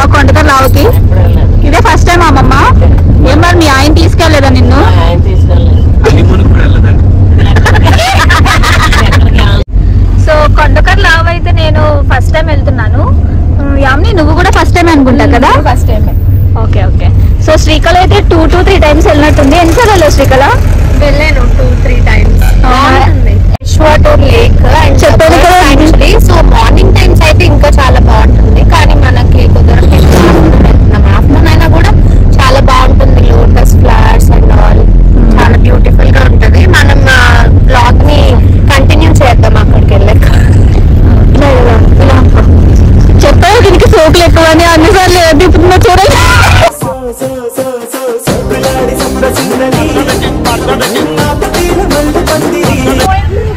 అమ్మమ్మ కొండకర్ లావుకి? ఇదే first time అమ్మమ్మ. ఏం మరి మీ ఆయన తీసుకెళ్ళలేదా నిన్ను? సో కొండకర్ లావ్ అయితే నేను ఫస్ట్ టైం వెళ్తున్నాను. యామిని నువ్వు కూడా ఫస్ట్ టైం అనుకుంటా కదా? First time. Okay okay. So Srikala అయితే 2 to 3 times వెళ్ళినట్టుంది. ఎన్నిసార్లు వెళ్ళావు శ్రీకళ? వెళ్ళాను 2-3 times. లేక్ చెప్పాను కదా యాక్చువల్లీ. సో మార్నింగ్ టైమ్స్ అయితే ఇంకా చాలా బాగుంటుంది, కానీ మనకి కుదరలేదు. ఆఫ్టర్నూన్ అయినా కూడా చాలా బాగుంటుంది. లోటస్ ఫ్లవర్స్ అండ్ ఆల్ చాలా బ్యూటిఫుల్ గా ఉంటది. మనం బ్లాగ్ ని కంటిన్యూ చేద్దాం అక్కడికి వెళ్ళాక. చెప్పావు దీనికి సోకులు ఎక్కువ అని, అన్నిసార్లు తిప్పుతున్నా చూడండి.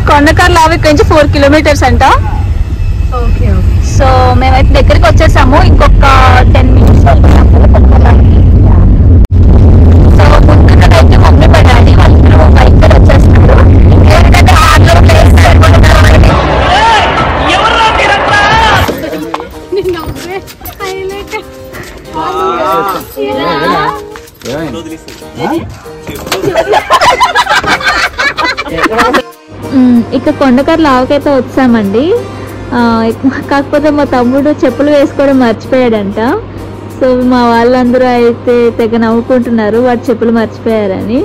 కొండకర్ లావ్ ఇక్కడ నుంచి 4 kilometers అంట. సో మేమైతే దగ్గరికి వచ్చేసాము. ఇంకొక 10 minutes. సో ముందుకైతే మమ్మీ మా డాడీ వాళ్ళు బైక్ మీద వచ్చేస్తున్నారు. ఎందుకంటే హార్డ్లో ప్లేస్ ఇక కొండకర్ లావకైతే వచ్చామండి. కాకపోతే మా తమ్ముడు చెప్పులు వేసుకోవడం మర్చిపోయాడంట. సో మా వాళ్ళందరూ అయితే తెగ నవ్వుకుంటున్నారు వాడు చెప్పులు మర్చిపోయారని.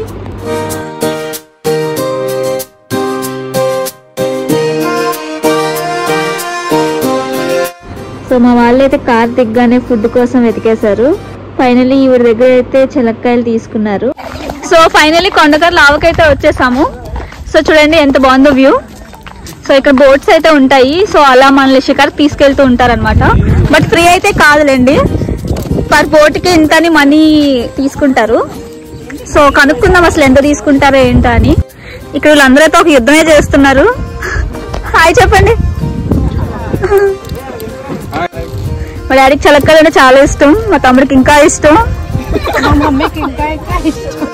సో మా వాళ్ళు అయితే కార్ దిగ్గానే ఫుడ్ కోసం వెతికేశారు. ఫైనలీ ఈవిడ దగ్గర అయితే చెలక్కాయలు తీసుకున్నారు. సో ఫైనలీ కొండకర్ లావకైతే వచ్చేసాము. సో చూడండి ఎంత బాగుందో వ్యూ. సో ఇక్కడ బోట్స్ అయితే ఉంటాయి. సో అలా మనల్ని షికార్ తీసుకెళ్తూ ఉంటారనమాట. బట్ ఫ్రీ అయితే కాదులేండి, పర్ బోట్కి ఇంతని మనీ తీసుకుంటారు. సో కనుక్కుందాం అసలు ఎంత తీసుకుంటారో ఏంటో అని. ఇక్కడ వీళ్ళందరూ అయితే ఒక యుద్ధమే చేస్తున్నారు. హాయ్ చెప్పండి. మా డాడీకి చెలక్కాయలు అంటే చాలా ఇష్టం, మా తమ్ముడికి ఇంకా ఇష్టం, మా మమ్మీకి ఇంకా ఇష్టం.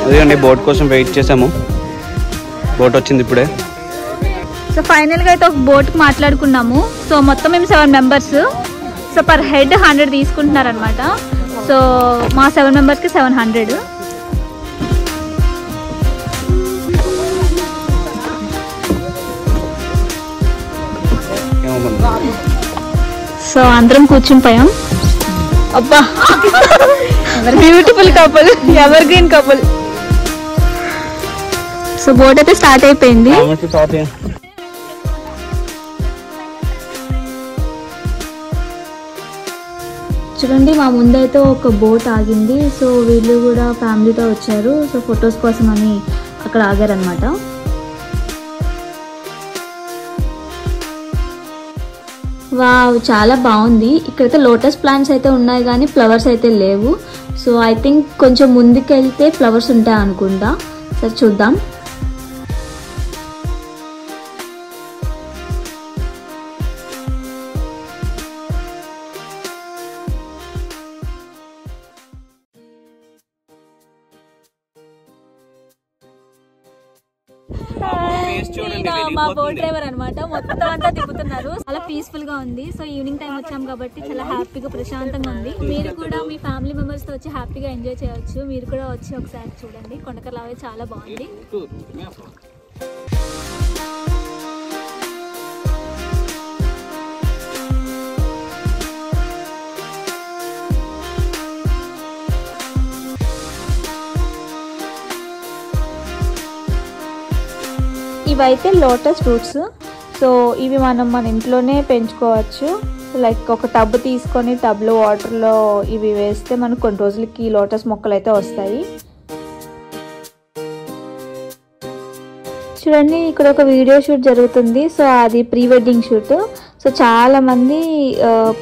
అదేండి బోట్ కోసం వెయిట్ చేసాము. బోట్ వచ్చింది ఇప్పుడే. సో ఫైనల్గా అయితే ఒక బోట్కి మాట్లాడుకున్నాము. సో మొత్తం మేము 7 members. సో పర్ హెడ్ 100 తీసుకుంటున్నారు అనమాట. సో మా 7 members-కి 700. సో అందరం కూర్చుని పోయాం. అబ్బా beautiful couple, ever green couple. So boat అయితే స్టార్ట్ అయిపోయింది. చూడండి మా ముందైతే ఒక బోట్ ఆగింది. సో వీళ్ళు కూడా ఫ్యామిలీతో వచ్చారు. సో ఫొటోస్ కోసం అని అక్కడ ఆగారనమాట. వావ్ చాలా బాగుంది. ఇక్కడైతే లోటస్ ప్లాంట్స్ అయితే ఉన్నాయి కానీ ఫ్లవర్స్ అయితే లేవు. సో ఐ థింక్ కొంచెం ముందుకెళ్తే ఫ్లవర్స్ ఉంటాయి అనుకుంటా. సరే చూద్దాం. మా బోట్ డ్రైవర్ అనమాట, మొత్తం అంతా తిప్పుతున్నారు. చాలా పీస్ఫుల్ గా ఉంది. సో ఈవినింగ్ టైం వచ్చాం కాబట్టి చాలా హ్యాపీగా ప్రశాంతంగా ఉంది. మీరు కూడా మీ ఫ్యామిలీ మెంబర్స్ తో వచ్చి హ్యాపీగా ఎంజాయ్ చేయొచ్చు. మీరు కూడా వచ్చి ఒకసారి చూడండి. కొండకర్ లావ్ చాలా బాగుంది. ఇవైతే లోటస్ ఫ్రూట్స్. సో ఇవి మనం మన ఇంట్లోనే పెంచుకోవచ్చు. లైక్ ఒక టబ్ తీసుకొని టబ్లో వాటర్లో ఇవి వేస్తే మనకు కొన్ని రోజులకి లోటస్ మొక్కలు అయితే వస్తాయి. చూడండి ఇక్కడ ఒక వీడియో షూట్ జరుగుతుంది. సో అది ప్రీ వెడ్డింగ్ షూట్. సో చాలా మంది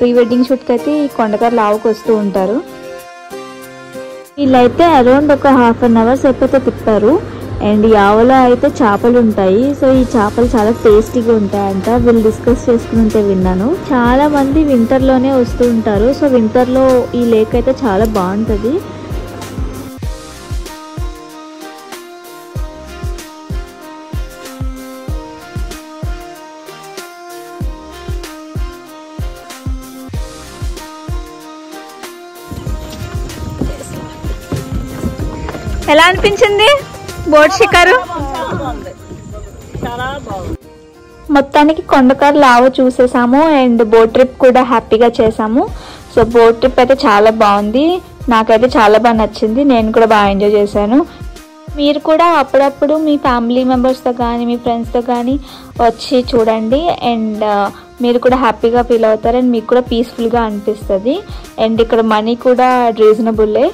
ప్రీ వెడ్డింగ్ షూట్కి అయితే ఈ కొండకర్ లావుకి వస్తూ ఉంటారు. వీళ్ళైతే అరౌండ్ ఒక 1/2 hour సేపు అయితే తిప్పారు. అండ్ యావలో అయితే చేపలు ఉంటాయి. సో ఈ చేపలు చాలా టేస్టీగా ఉంటాయంట. వీళ్ళు డిస్కస్ చేసుకుంటే విన్నాను. చాలా మంది వింటర్లోనే వస్తూ ఉంటారు. సో వింటర్లో ఈ లేక్ అయితే చాలా బాగుంటుంది. ఎలా అనిపించింది బోట్ షికారు? మొత్తానికి కొండకారు లావ చూసేసాము అండ్ బోట్ ట్రిప్ కూడా హ్యాపీగా చేసాము. సో బోట్ ట్రిప్ అయితే చాలా బాగుంది. నాకైతే చాలా బాగా నచ్చింది. నేను కూడా బాగా ఎంజాయ్ చేశాను. మీరు కూడా అప్పుడప్పుడు మీ ఫ్యామిలీ మెంబర్స్తో కానీ మీ ఫ్రెండ్స్తో కానీ వచ్చి చూడండి. అండ్ మీరు కూడా హ్యాపీగా ఫీల్ అవుతారు అండ్ మీకు కూడా పీస్ఫుల్గా అనిపిస్తుంది. అండ్ ఇక్కడ మనీ కూడా రీజనబుల్లే.